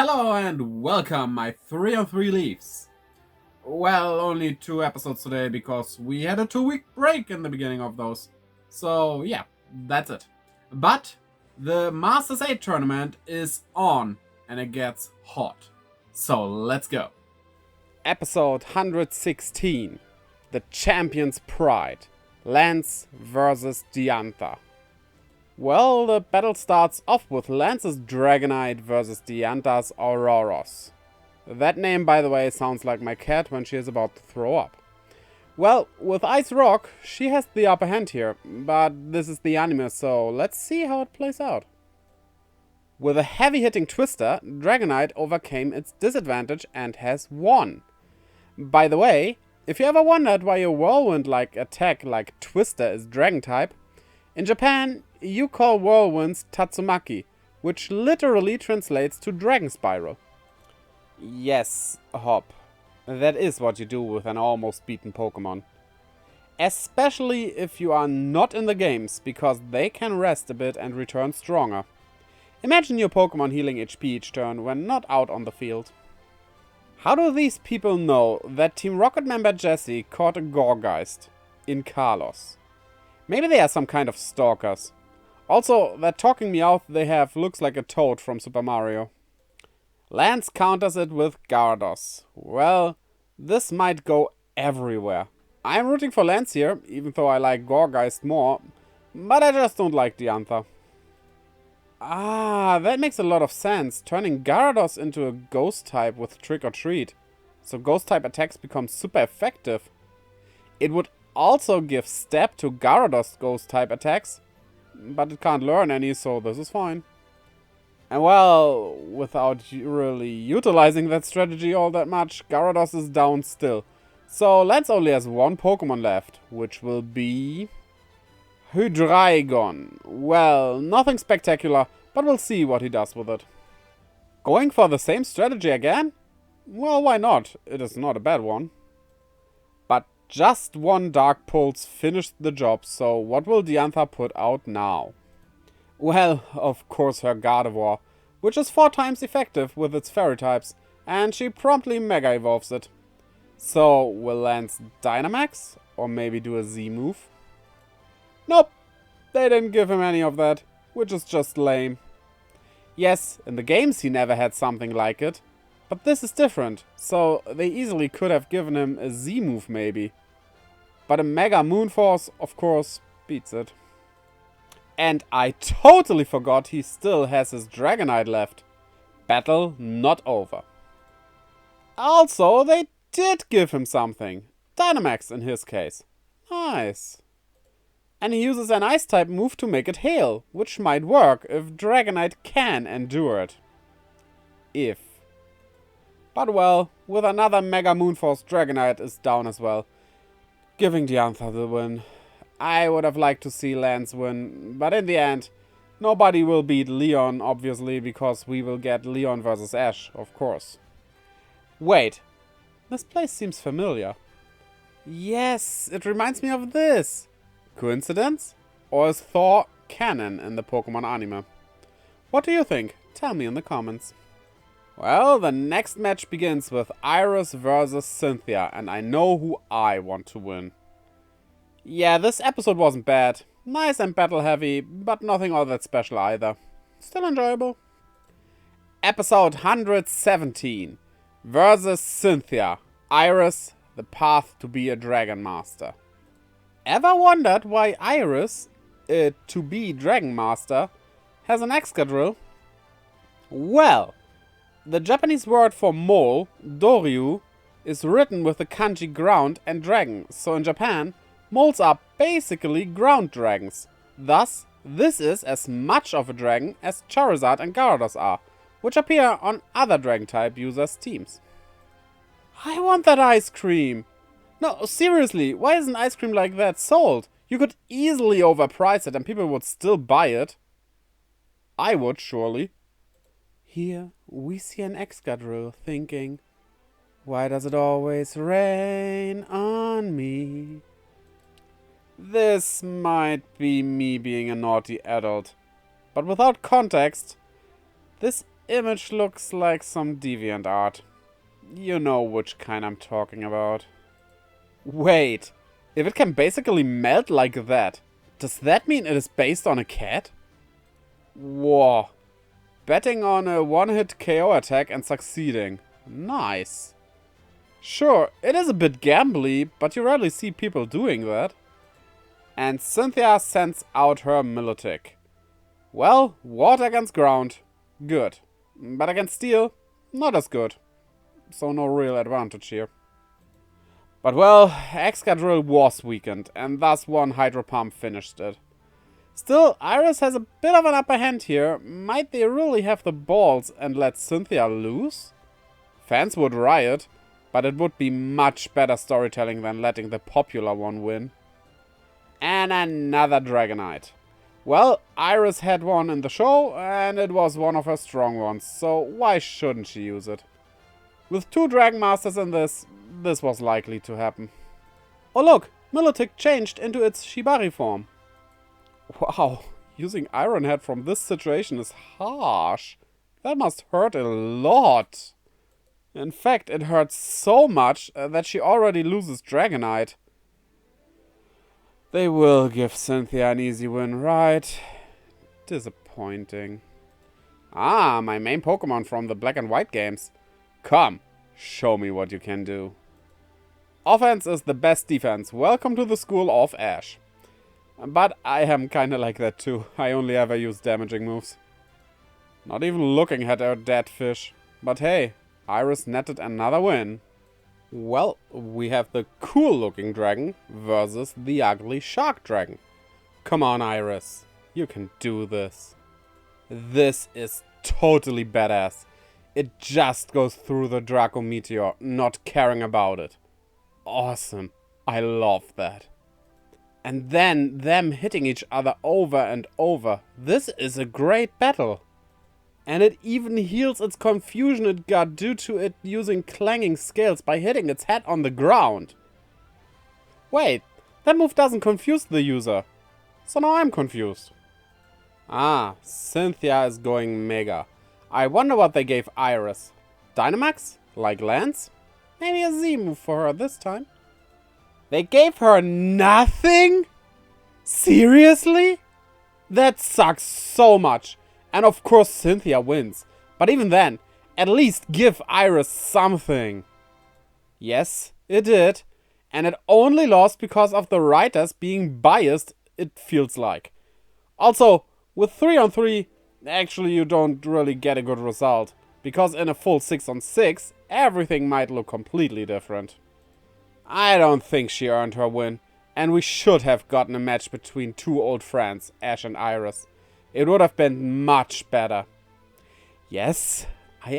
Hello and welcome, my 3-on-3 Leafs. Well, only 2 episodes today because we had a 2-week break in the beginning of those. So, yeah, that's it. But the Masters 8 tournament is on and it gets hot. So, let's go. Episode 116. The Champion's Pride. Lance versus Diantha. Well, the battle starts off with Lance's Dragonite versus Diantha's Auroros. That name, by the way, sounds like my cat when she is about to throw up. Well, with Ice Rock, she has the upper hand here, but this is the anime, so let's see how it plays out. With a heavy-hitting Twister, Dragonite overcame its disadvantage and has won. By the way, if you ever wondered why a Whirlwind-like attack like Twister is Dragon type, in Japan, you call whirlwinds Tatsumaki, which literally translates to Dragon Spiral. Yes, Hop. That is what you do with an almost beaten Pokémon. Especially if you are not in the games, because they can rest a bit and return stronger. Imagine your Pokémon healing HP each turn when not out on the field. How do these people know that Team Rocket member Jesse caught a Gorgeist in Kalos? Maybe they are some kind of stalkers. Also, that talking Meowth they have looks like a Toad from Super Mario. Lance counters it with Gyarados. Well, this might go everywhere. I'm rooting for Lance here, even though I like Gorgeist more, but I just don't like Diantha. Ah, that makes a lot of sense, turning Gyarados into a Ghost type with Trick or Treat. So Ghost type attacks become super effective. It would also give step to Gyarados Ghost type attacks, but it can't learn any, so this is fine. And well, without really utilizing that strategy all that much, Gyarados is down still. So Lance only has one Pokemon left, which will be Hydreigon. Well, nothing spectacular, but we'll see what he does with it. Going for the same strategy again? Well, why not? It is not a bad one. But just one Dark Pulse finished the job, so what will Diantha put out now? Well, of course her Gardevoir, which is 4 times effective with its fairy types, and she promptly Mega Evolves it. So, will Lance Dynamax? Or maybe do a Z move? Nope, they didn't give him any of that, which is just lame. Yes, in the games he never had something like it, but this is different, so they easily could have given him a Z move maybe. But a Mega Moonforce, of course, beats it. And I totally forgot he still has his Dragonite left. Battle not over. Also, they did give him something. Dynamax in his case. Nice. And he uses an Ice-type move to make it hail, which might work if Dragonite can endure it. If. But well, with another Mega Moonforce, Dragonite is down as well, giving Diantha the win. I would have liked to see Lance win, but in the end, nobody will beat Leon, obviously, because we will get Leon versus Ash, of course. Wait, this place seems familiar. Yes, it reminds me of this. Coincidence? Or is Thor canon in the Pokémon anime? What do you think? Tell me in the comments. Well, the next match begins with Iris versus Cynthia, and I know who I want to win. Yeah, this episode wasn't bad. Nice and battle heavy, but nothing all that special either. Still enjoyable. Episode 117 versus Cynthia. Iris, the path to be a Dragon Master. Ever wondered why Iris, a to-be Dragon Master, has an Excadrill? Well, the Japanese word for mole, Doryu, is written with the kanji ground and dragon, so in Japan, moles are basically ground dragons. Thus, this is as much of a dragon as Charizard and Gyarados are, which appear on other Dragon-type users' teams. I want that ice cream! No, seriously, why isn't ice cream like that sold? You could easily overprice it and people would still buy it. I would, surely. Here, we see an Excadrill thinking, why does it always rain on me? This might be me being a naughty adult, but without context, this image looks like some deviant art. You know which kind I'm talking about. Wait, if it can basically melt like that, does that mean it is based on a cat? Whoa. Betting on a one-hit KO attack and succeeding. Nice. Sure, it is a bit gambly, but you rarely see people doing that. And Cynthia sends out her Milotic. Well, water against ground. Good. But against steel, not as good. So no real advantage here. But well, Excadrill was weakened, and thus one Hydro Pump finished it. Still, Iris has a bit of an upper hand here. Might they really have the balls and let Cynthia lose? Fans would riot, but it would be much better storytelling than letting the popular one win. And another Dragonite. Well, Iris had one in the show, and it was one of her strong ones, so why shouldn't she use it? With 2 Dragon Masters in this was likely to happen. Oh look, Milotic changed into its Shibari form. Wow, using Iron Head from this situation is harsh. That must hurt a lot. In fact, it hurts so much that she already loses Dragonite. They will give Cynthia an easy win, right? Disappointing. Ah, my main Pokémon from the Black and White games. Come, show me what you can do. Offense is the best defense. Welcome to the school of Ash. But I am kinda like that too. I only ever use damaging moves. Not even looking at our dead fish. But hey, Iris netted another win. Well, we have the cool looking dragon versus the ugly shark dragon. Come on, Iris. You can do this. This is totally badass. It just goes through the Draco Meteor, not caring about it. Awesome. I love that. And then them hitting each other over and over. This is a great battle. And it even heals its confusion it got due to it using clanging scales by hitting its head on the ground. Wait, that move doesn't confuse the user. So now I'm confused. Ah, Cynthia is going mega. I wonder what they gave Iris. Dynamax? Like Lance? Maybe a Z move for her this time. They gave her nothing? Seriously? That sucks so much. And of course Cynthia wins. But even then, at least give Iris something. Yes, it did. And it only lost because of the writers being biased, it feels like. Also, with 3-on-3, actually you don't really get a good result. Because in a full 6-on-6, everything might look completely different. I don't think she earned her win. And we should have gotten a match between 2 old friends, Ash and Iris. It would have been much better. Yes, I